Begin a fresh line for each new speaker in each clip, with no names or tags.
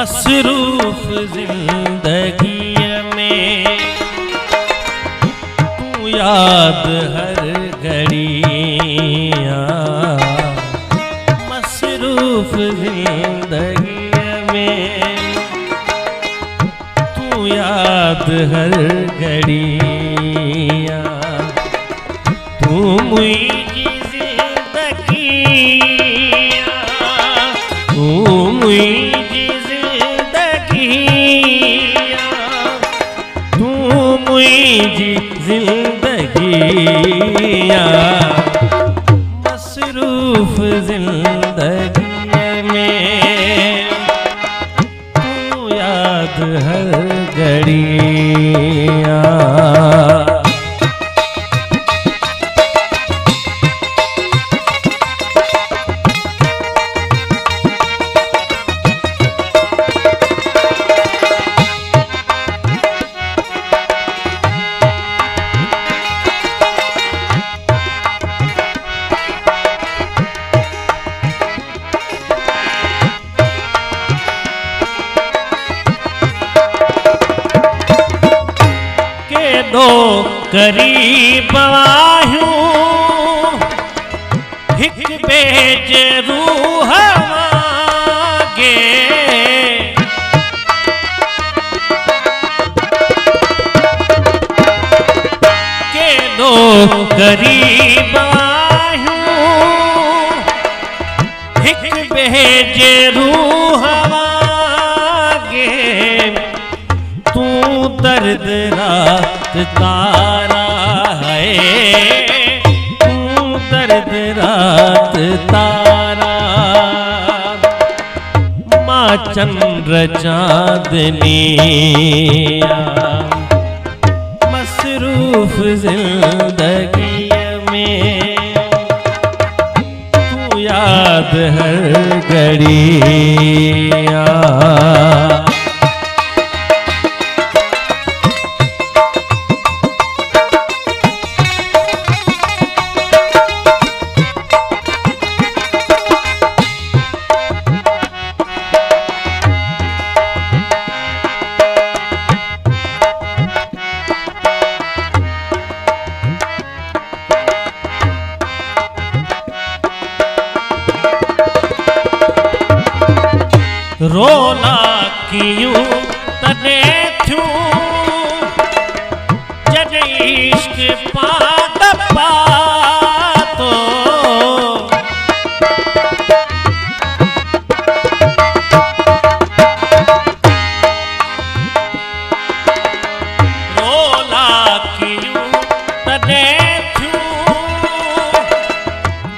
मसरूफ जिंदगी में तू याद हर घड़िया, मसरूफ जिंदगी में तू याद हर घड़िया, तू मुझी जिंदगिया, तू मुझी जिंदगिया, तू मुझी जिंदगिया, मसरूफ जिंदगी में तू याद हर घड़िया। दो करीब आयूं हिक बेज रूह मांगे, के दो करीब आयूं हिक बेज रूह मांगे, तू दर्द रात तारा है, तू दर्द रात तारा, माँ चंद्र चांदनिया, मसरूफ जिंदगी में तू याद हर घड़िया। रोला क्यों तने थूं जद इश्क पाद पातो, रोला क्यों तने थूं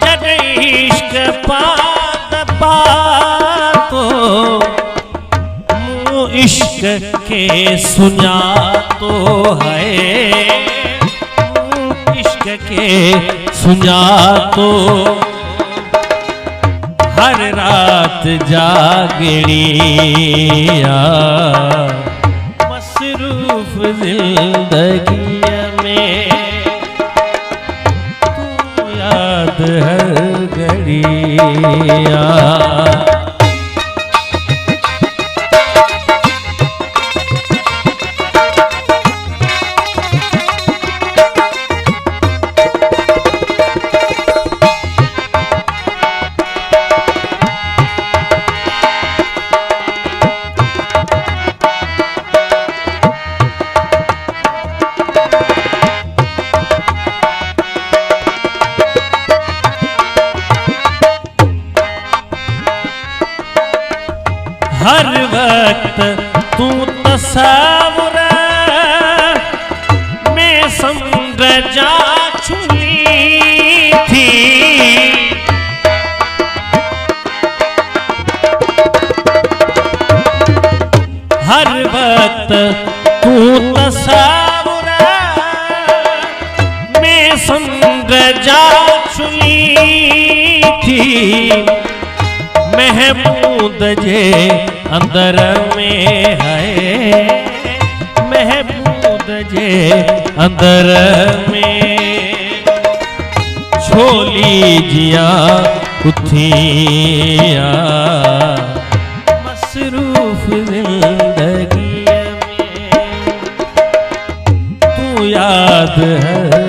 जद इश्क पाद पातो, इश्क के सुना तो है, इश्क के सुना तो हर रात जागनिया, मसरूफ जिंदगी में तू याद हर घड़िया। हर वक्त तू तस्वुर में संग जा छुली थी, हर वक्त तू तस्वुर में संग जा छुली थी, महमूद जे अंदर में है, महमूद जे अंदर में छोली जिया उथिया, मसरूफ जिंदगी में, तू याद है